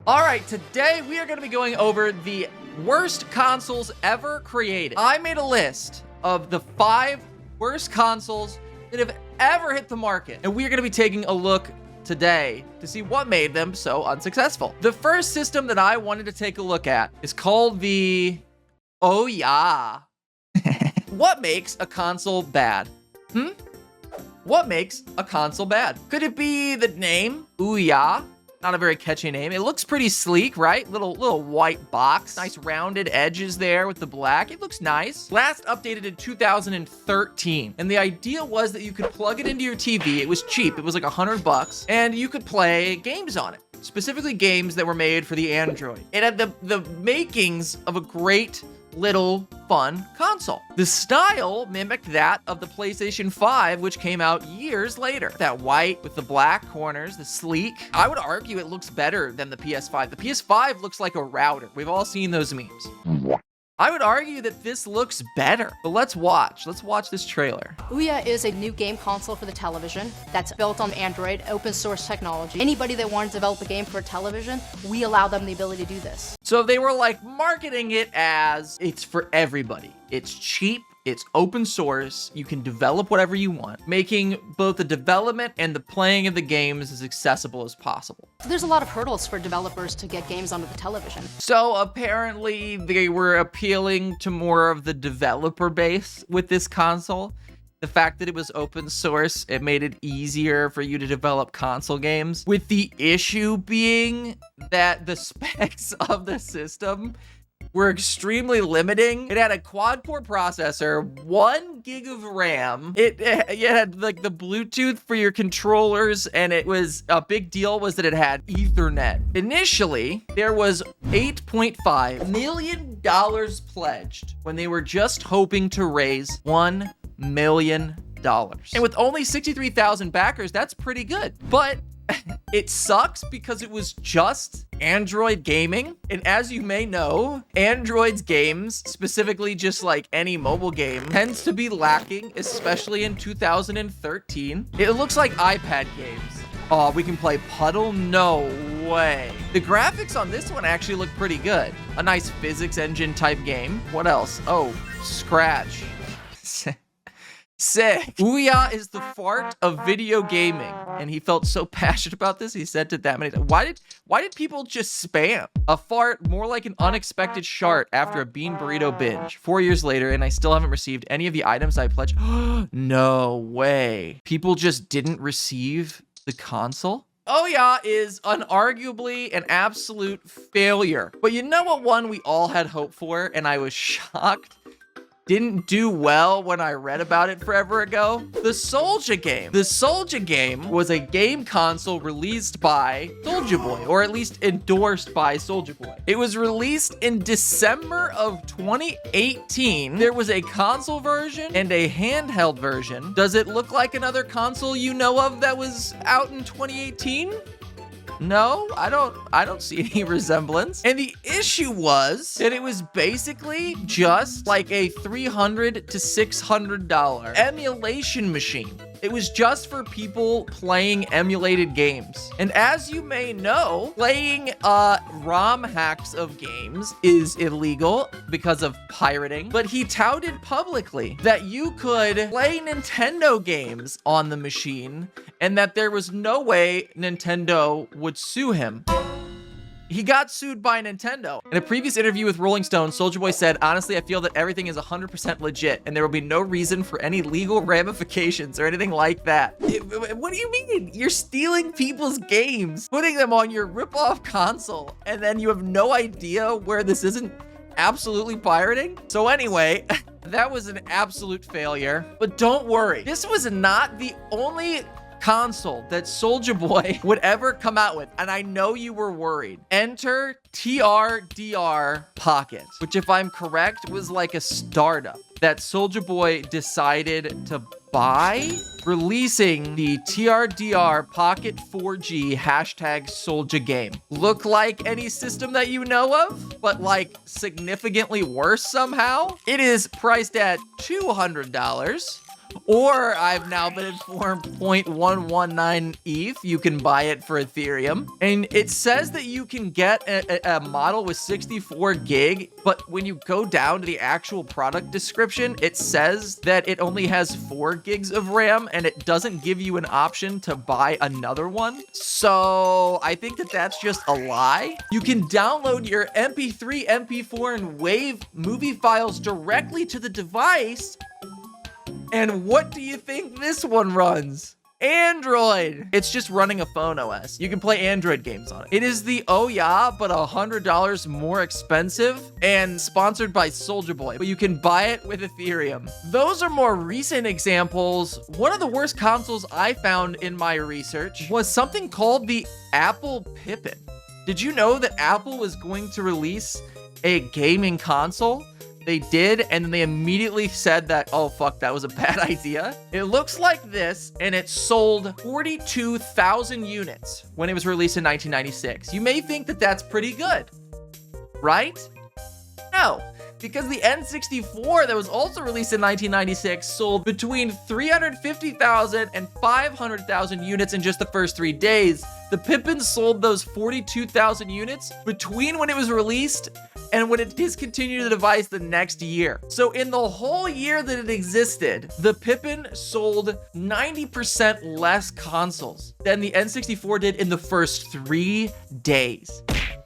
All right, today we are going to be going over the worst consoles ever created. I made a list of the 5 worst consoles that have ever hit the market, and we are going to be taking a look today to see what made them so unsuccessful. The first system that I wanted to take a look at is called the Ouya. What makes a console bad? What makes a console bad? Could it be the name, Ouya? Not a very catchy name. It looks pretty sleek, right? Little white box. Nice rounded edges there with the black. It looks nice. Last updated in 2013. And the idea was that you could plug it into your TV. It was cheap. It was like $100. And you could play games on it. Specifically games that were made for the Android. It had the makings of a great little fun console. The style mimicked that of the PlayStation 5, which came out years later. That white with the black corners, the sleek. I would argue it looks better than the PS5. The PS5 looks like a router. We've all seen those memes. I would argue that this looks better, but let's watch this trailer. Ouya is a new game console for the television that's built on Android, open source technology. Anybody that wanted to develop a game for a television, we allow them the ability to do this. So they were like marketing it as it's for everybody. It's cheap. It's open source. You can develop whatever you want, making both the development and the playing of the games as accessible as possible. There's a lot of hurdles for developers to get games onto the television. So apparently they were appealing to more of the developer base with this console. The fact that it was open source, it made it easier for you to develop console games, with the issue being that the specs of the system were extremely limiting. It had a quad-core processor, 1 gig of RAM. It had like the Bluetooth for your controllers, and it was a big deal was that it had Ethernet. Initially, there was $8.5 million pledged when they were just hoping to raise $1 million. And with only 63,000 backers, that's pretty good. But it sucks because it was just Android gaming. And as you may know, Android's games, specifically just like any mobile game, tends to be lacking, especially in 2013. It looks like iPad games. Oh, we can play Puddle? No way. The graphics on this one actually look pretty good. A nice physics engine type game. What else? Oh, Scratch. Sick. Ouya is the fart of video gaming, and he felt so passionate about this. He said it that many times. Why did people just spam a fart more like an unexpected shart after a bean burrito binge? 4 years later, and I still haven't received any of the items I pledged. No way. People just didn't receive the console. Ouya is unarguably an absolute failure. But you know what one we all had hope for, and I was shocked didn't do well when I read about it forever ago? The Soulja Game. The Soulja Game was a game console released by Soulja Boy, or at least endorsed by Soulja Boy. It was released in December of 2018. There was a console version and a handheld version. Does it look like another console you know of that was out in 2018? No, I don't see any resemblance. And the issue was that it was basically just like a $300 to $600 emulation machine. It was just for people playing emulated games. And as you may know, playing ROM hacks of games is illegal because of pirating. But he touted publicly that you could play Nintendo games on the machine and that there was no way Nintendo would sue him. He got sued by Nintendo. In a previous interview with Rolling Stone, Soulja Boy said, "Honestly, I feel that everything is 100% legit and there will be no reason for any legal ramifications or anything like that." What do you mean? You're stealing people's games, putting them on your rip-off console, and then you have no idea where this isn't absolutely pirating? So anyway, that was an absolute failure. But don't worry, this was not the only console that Soulja Boy would ever come out with, and I know you were worried. Enter TRDR Pocket, which, if I'm correct, was like a startup that Soulja Boy decided to buy, releasing the TRDR Pocket 4G #Soulja Game. Look like any system that you know of, but like significantly worse somehow. It is priced at $200, Or I've now been informed 0.119 ETH, you can buy it for Ethereum. And it says that you can get a model with 64 gig, but when you go down to the actual product description, it says that it only has 4 gigs of RAM and it doesn't give you an option to buy another one. So I think that that's just a lie. You can download your MP3, MP4, and WAV movie files directly to the device. And what do you think this one runs? Android. It's just running a phone OS. You can play Android games on it. It is the Ouya, but $100 more expensive and sponsored by Soulja Boy, but you can buy it with Ethereum. Those are more recent examples. One of the worst consoles I found in my research was something called the Apple Pippin. Did you know that Apple was going to release a gaming console? They did, and then they immediately said that, oh, fuck, that was a bad idea. It looks like this, and it sold 42,000 units when it was released in 1996. You may think that that's pretty good, right? No, because the N64 that was also released in 1996 sold between 350,000 and 500,000 units in just the first 3 days. The Pippin sold those 42,000 units between when it was released and when it discontinued the device the next year. So in the whole year that it existed, the Pippin sold 90% less consoles than the N64 did in the first 3 days.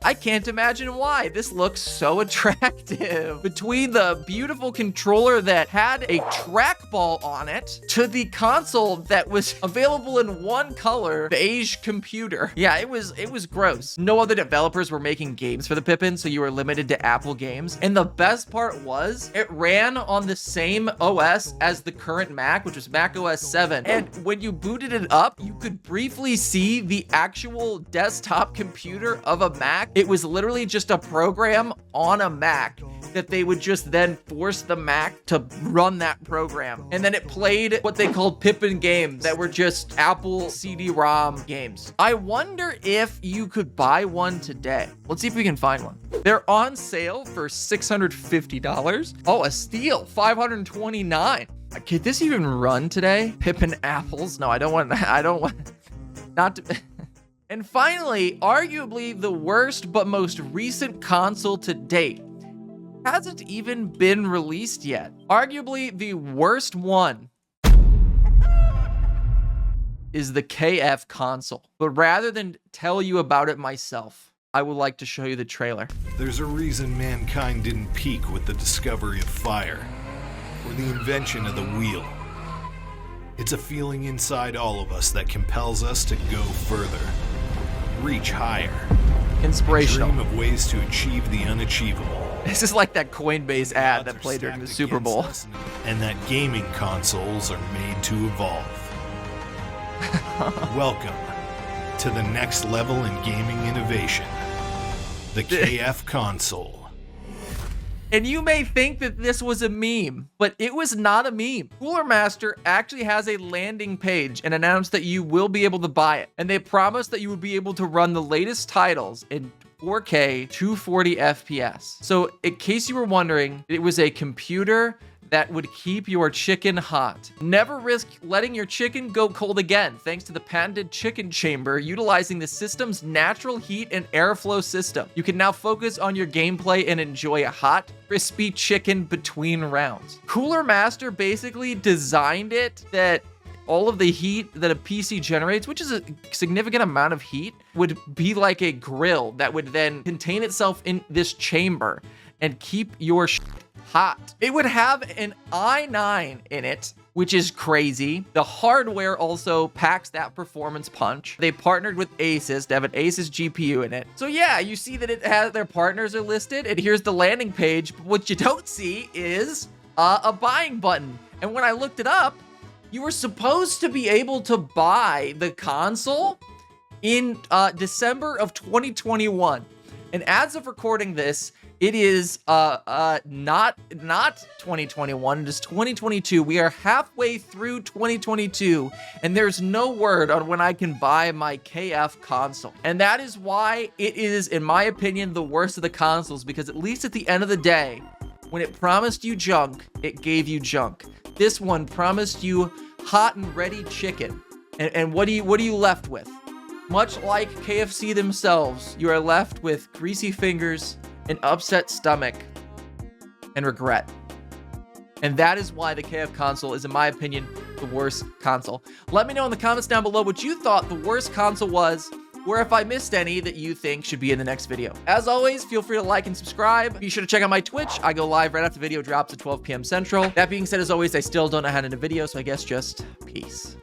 I can't imagine why. This looks so attractive. Between the beautiful controller that had a trackball on it to the console that was available in one color, beige computer. Yeah, it was gross. No other developers were making games for the Pippin, so you were limited to Apple games. And the best part was it ran on the same OS as the current Mac, which was Mac OS 7. And when you booted it up, you could briefly see the actual desktop computer of a Mac. It was literally just a program on a Mac that they would just then force the Mac to run that program. And then it played what they called Pippin games that were just Apple CD-ROM games. I wonder if you could buy one today. Let's see if we can find one. They're on sale for $650. Oh, a steal, $529. Could this even run today? Pippin apples? No, I don't want, not to. And finally, arguably the worst but most recent console to date hasn't even been released yet. Arguably the worst one is the KF console. But rather than tell you about it myself, I would like to show you the trailer. There's a reason mankind didn't peak with the discovery of fire or the invention of the wheel. It's a feeling inside all of us that compels us to go further, reach higher, Inspirational. dream of ways to achieve the unachievable. This is like that Coinbase ad that played during the Super Bowl. And that gaming consoles are made to evolve. Welcome to the next level in gaming innovation, the KF console. And you may think that this was a meme, but it was not a meme. Cooler Master actually has a landing page and announced that you will be able to buy it. And they promised that you would be able to run the latest titles in 4K 240 FPS. So in case you were wondering, it was a computer that would keep your chicken hot. Never risk letting your chicken go cold again, thanks to the patented chicken chamber utilizing the system's natural heat and airflow system. You can now focus on your gameplay and enjoy a hot, crispy chicken between rounds. Cooler Master basically designed it that all of the heat that a PC generates, which is a significant amount of heat, would be like a grill that would then contain itself in this chamber and keep your hot. It would have an i9 in it, which is crazy. The hardware also packs that performance punch. They partnered with Asus to have an Asus GPU in it. So yeah, you see that it has their partners are listed, and here's the landing page. But what you don't see is a buying button. And when I looked it up, you were supposed to be able to buy the console in December of 2021. And as of recording this, it is not 2021, it is 2022. We are halfway through 2022, and there's no word on when I can buy my KF console. And that is why it is, in my opinion, the worst of the consoles, because at least at the end of the day, when it promised you junk, it gave you junk. This one promised you hot and ready chicken. And what are you left with? Much like KFC themselves, you are left with greasy fingers, an upset stomach, and regret. And that is why the KF console is, in my opinion, the worst console. Let me know in the comments down below what you thought the worst console was, or if I missed any that you think should be in the next video. As always, feel free to like and subscribe. Be sure to check out my Twitch. I go live right after the video drops at 12 p.m. Central. That being said, as always, I still don't know how to edit a video, so I guess just peace.